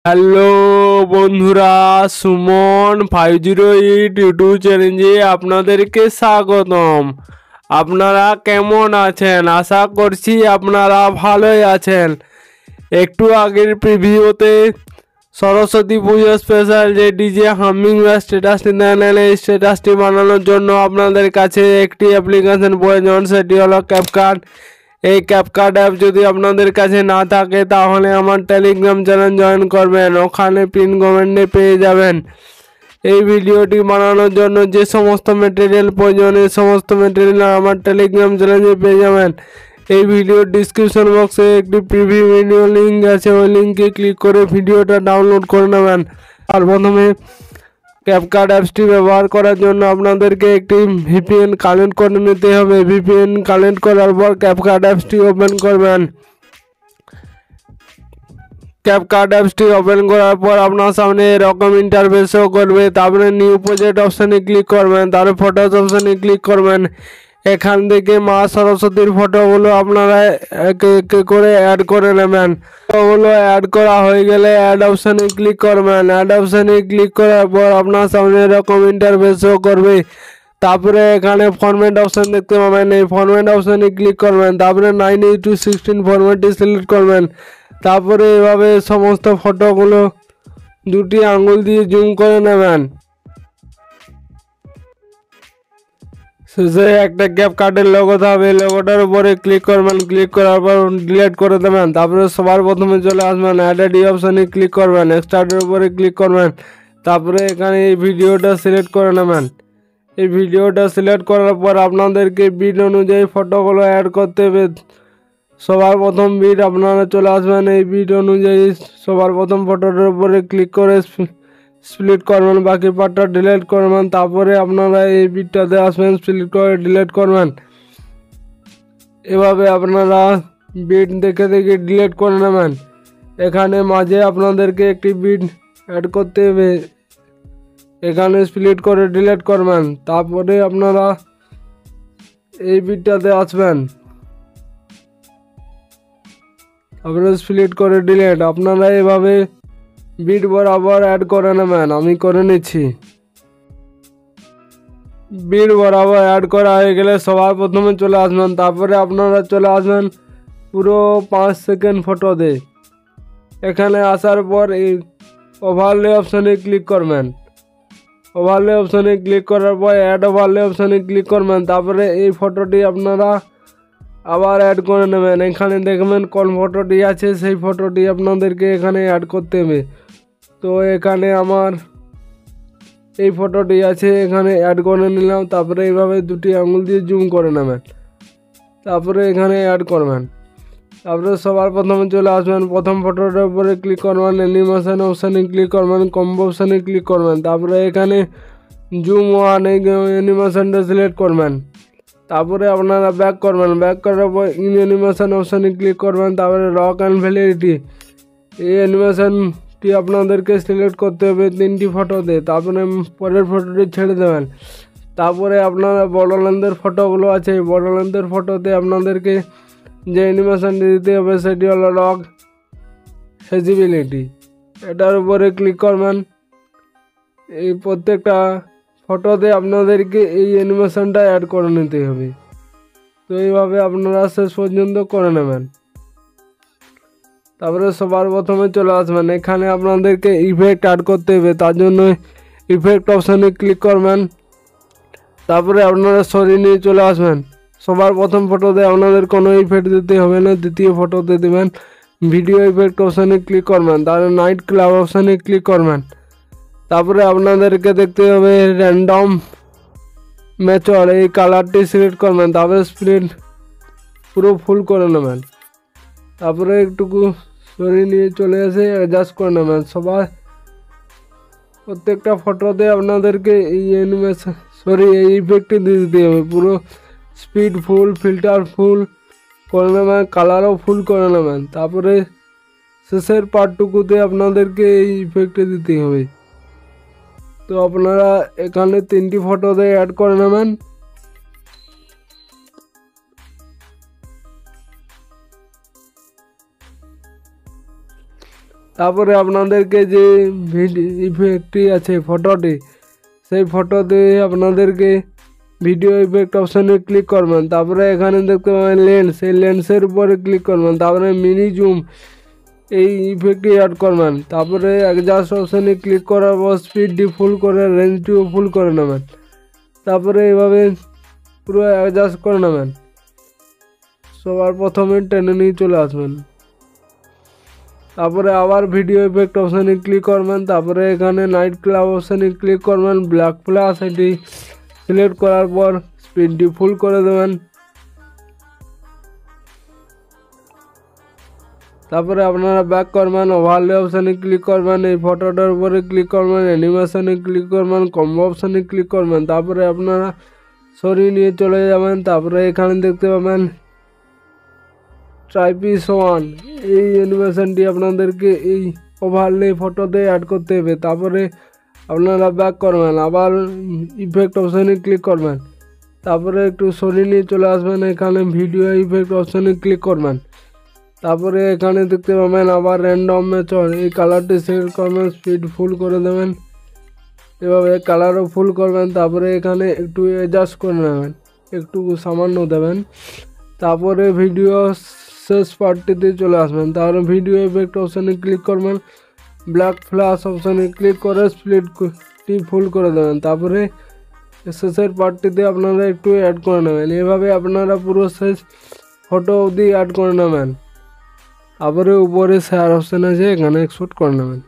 Hello বন্ধুরা, Suman 508 YouTube চ্যানেলে আপনাদেরকে স্বাগতম। আপনারা কেমন আছেন? আশা করছি আপনারা ভালোই আছেন। একটু আগের প্রিভিউতে সরস্বতী পুজো স্পেশাল যে ডিজে হামিং স্ট্যাটাসটি দেন, এই স্ট্যাটাসটি বানানোর জন্য আপনাদের কাছে একটি অ্যাপ্লিকেশন প্রয়োজন, সেটি হলো ক্যাপকাট। এই ক্যাপকাট অ্যাপ যদি আপনাদের কাছে না থাকে তাহলে আমার টেলিগ্রাম চ্যানেল জয়েন করবেন, ওখানে পিন কমেন্টে পেয়ে যাবেন। এই ভিডিওটি বানানোর জন্য যে সমস্ত ম্যাটেরিয়াল প্রয়োজন এই সমস্ত ম্যাটেরিয়াল আমার টেলিগ্রাম চ্যানেলে পেয়ে যাবেন। এই ভিডিওর ডিসক্রিপশন বক্সে একটি প্রিভিউ ভিডিও লিঙ্ক আছে, ওই লিঙ্কে ক্লিক করে ভিডিওটা ডাউনলোড করে নেবেন। আর প্রথমে ক্যাপকাট অ্যাপসটি ব্যবহার করার জন্য আপনাদেরকে একটি ভিপিএন কানেক্ট করে নিতে হবে। ভিপিএন কানেক্ট করার পর ক্যাপকাট অ্যাপসটি ওপেন করবেন। ক্যাপকাট অ্যাপসটি ওপেন করার পর আপনার সামনে এরকম ইন্টারফেস শো করবে। তারপরে নিউ প্রজেক্ট অপশানে ক্লিক করবেন, তারপরে ফটোস অপশানে ক্লিক করবেন। এখান থেকে মা সরস্বতীর ফটোগুলো আপনারা একে একে করে অ্যাড করে নেবেন। ফটোগুলো অ্যাড করা হয়ে গেলে অ্যাড অপশানে ক্লিক করবেন। অ্যাড অপশানে ক্লিক করার পর আপনার সামনে এরকম ইন্টারফেস শো করবে। তারপরে এখানে ফরম্যাট অপশান দেখতে পাবেন, এই ফরম্যাট অপশানে ক্লিক করবেন। তারপরে 9:16 ফরম্যাটটি সিলেক্ট করবেন। তারপরে এভাবে সমস্ত ফটোগুলো দুটি আঙুল দিয়ে জুম করে নেবেন। শেষে একটা ক্যাপকাটের লোগো থাকবে, লোগোটার উপরে ক্লিক করবেন। ক্লিক করার পর ডিলিট করে দেবেন। তারপরে সবার প্রথমে চলে আসবেন, অ্যাড অপশানে ক্লিক করবেন, এক্সট্রাক্টের উপরে ক্লিক করবেন। তারপরে এখানে এই ভিডিওটা সিলেক্ট করে নেবেন। এই ভিডিওটা সিলেক্ট করার পর আপনাদেরকে বিট অনুযায়ী ফটোগুলো অ্যাড করতে হবে। সবার প্রথম বিট আপনারা চলে আসবেন, এই বিট অনুযায়ী সবার প্রথম ফটোটার উপরে ক্লিক করে স্প্লিট করবেন, বাকি পার্টটা ডিলিট করবেন। তারপরে আপনারা এই বিটটাতে আসবেন, স্প্লিট করে ডিলিট করবেন। এভাবে আপনারা বিট দেখে দেখে ডিলিট করে নেবেন। এখানে মাঝে আপনাদেরকে একটি বিট অ্যাড করতে হবে, এখানে স্প্লিট করে ডিলিট করবেন। তারপরে আপনারা এই বিটটাতে আসবেন, আপনারা স্প্লিট করে ডিলিট। আপনারা এভাবে বিট বরাবর অ্যাড করে নেবেন, আমি করে নিচ্ছি। বিট বরাবর অ্যাড করা হয়ে গেলে সবার প্রথমে চলে আসবেন। তারপরে আপনারা চলে আসবেন পুরো 5 সেকেন্ড ফটোতে। এখানে আসার পর এই ওভারলে অপশানে ক্লিক করবেন। ওভারলে অপশানে ক্লিক করার পর অ্যাড ওভারলে অপশানে ক্লিক করবেন। তারপরে এই ফটোটি আপনারা আবার অ্যাড করে নেবেন। এখানে দেখবেন কোন ফটোটি আছে, সেই ফটোটি আপনাদেরকে এখানে অ্যাড করতে হবে। তো এখানে আমার এই ফটোটি আছে, এখানে অ্যাড করে নিলাম। তারপরে এইভাবে দুটি আঙুল দিয়ে জুম করে নেবেন, তারপরে এখানে অ্যাড করবেন। তারপরে সবার প্রথমে চলে আসবেন, প্রথম ফটোটার উপরে ক্লিক করবেন, অ্যানিমেশন অপশানে ক্লিক করবেন, কম্বো অপশানে ক্লিক করবেন। তারপরে এখানে জুম ওয়ান এই অ্যানিমেশনটা সিলেক্ট করবেন। তারপরে আপনারা ব্যাক করবেন, ব্যাক করার পর ইন অ্যানিমেশন অপশানে ক্লিক করবেন। তারপরে রক অ্যান্ড ভ্যালিডিটি এই অ্যানিমেশনটি আপনাদেরকে সিলেক্ট করতে হবে 3টি ফটোতে। তারপরে পরের ফটোটি ছেড়ে দেবেন। তারপরে আপনারা বড় লেন্থের ফটোগুলো আছে, বড় লেন্থের ফটোতে আপনাদেরকে যে অ্যানিমেশনটি দিতে হবে সেটি হলো রক ফিজিবিলিটি, এটার উপরে ক্লিক করবেন। এই প্রত্যেকটা ফটোতে আপনাদেরকে এই অ্যানিমেশনটা অ্যাড করে নিতে হবে। তো এইভাবে আপনারা শেষ পর্যন্ত করে নেবেন। তারপরে সবার প্রথমে চলে আসবেন, এখানে আপনাদেরকে ইফেক্ট অ্যাড করতে হবে, তার জন্য ইফেক্ট অপশানে ক্লিক করবেন। তারপরে আপনারা সরিয়ে নিয়ে চলে আসবেন। সবার প্রথম ফটোতে আপনাদের কোনো ইফেক্ট দিতে হবে না, দ্বিতীয় ফটোতে দেবেন। ভিডিও ইফেক্ট অপশানে ক্লিক করবেন, তারপরে নাইট ক্লাব অপশানে ক্লিক করবেন। তারপরে আপনাদেরকে দেখতে হবে র্যান্ডম ম্যাচর, এই কালারটি সিলেক্ট করবেন। তারপরে স্প্লিট পুরো ফুল করে নেবেন। তারপরে একটুকু সরিয়ে নিয়ে চলে এসে অ্যাডজাস্ট করে নেবেন। সবাই প্রত্যেকটা ফটোতে আপনাদেরকে এই অ্যানিমেশন এই ইফেক্টটি দিয়ে দিতে হবে। পুরো স্পিড ফুল, ফিল্টার ফুল করে নেবেন, কালারও ফুল করে নেবেন। তারপরে শেষের পার্টটুকুতে আপনাদেরকে এই ইফেক্টটি দিতে হবে। তো আপনারা এখানে 3টি ফটোতে অ্যাড করে নেবেন। তারপরে আপনাদেরকে যে ইফেক্টটি আছে ফটোটি, সেই ফটোতে আপনাদেরকে ভিডিও ইফেক্ট অপশানে ক্লিক করবেন। তারপরে এখানে দেখতে পাবেন লেন্স, এই লেন্সের উপরে ক্লিক করবেন। তারপরে মিনি জুম এই ইফেক্টটি অ্যাড করবেন। তারপরে অ্যাডজাস্ট অপশানে ক্লিক করার পর স্পিডটি ফুল করে রেঞ্জটিও ফুল করে নেবেন। তারপরে এভাবে পুরো অ্যাডজাস্ট করে নেবেন। সবার প্রথমে টেনে নিয়ে চলে আসবেন। তারপরে আবার ভিডিও ইফেক্ট অপশানে ক্লিক করবেন। তারপরে এখানে নাইট ক্লাব অপশানে ক্লিক করবেন, ব্ল্যাক প্লাস এটি সিলেক্ট করার পর স্পিডটি ফুল করে দেবেন। তারপরে আপনারা ব্যাক করবেন, ওভারলে অপশানে ক্লিক করবেন, এই ফটোটার উপরে ক্লিক করবেন, অ্যানিমেশনে ক্লিক করবেন, কম্বো অপশানে ক্লিক করবেন। তারপরে আপনারা সরিয়ে নিয়ে চলে যাবেন। তারপরে এখানে দেখতে পাবেন ট্রাইপিস ওয়ান, এই অ্যানিমেশনটি আপনাদেরকে এই ওভারলে ফটোতে অ্যাড করতে হবে। তারপরে আপনারা ব্যাক করবেন, আবার ইফেক্ট অপশানে ক্লিক করবেন। তারপরে একটু সরিয়ে নিয়ে চলে আসবেন, এখানে ভিডিও ইফেক্ট অপশানে ক্লিক করবেন। তারপরে এখানে দেখতে পাবেন আবার র্যান্ডম মেথড, এই কালারটি সিলেক্ট করবেন, স্পিড ফুল করে দেবেন, এভাবে কালারও ফুল করবেন। তারপরে এখানে একটু অ্যাডজাস্ট করে নেবেন, একটু সামান্য দেবেন। তারপরে ভিডিও শেষ পার্টটিতে চলে আসবেন। তারপরে ভিডিও ইফেক্ট অপশানে ক্লিক করবেন, ব্ল্যাক ফ্ল্যাশ অপশানে ক্লিক করে স্প্লিটটি ফুল করে দেবেন। তারপরে শেষের পার্টটিতে আপনারা একটু অ্যাড করে নেবেন। এভাবে আপনারা পুরো শেষ ফটো অবধি অ্যাড করে নেবেন। তারপরে উপরে শেয়ার অপশান আছে, এখানে শুট করে নেবেন।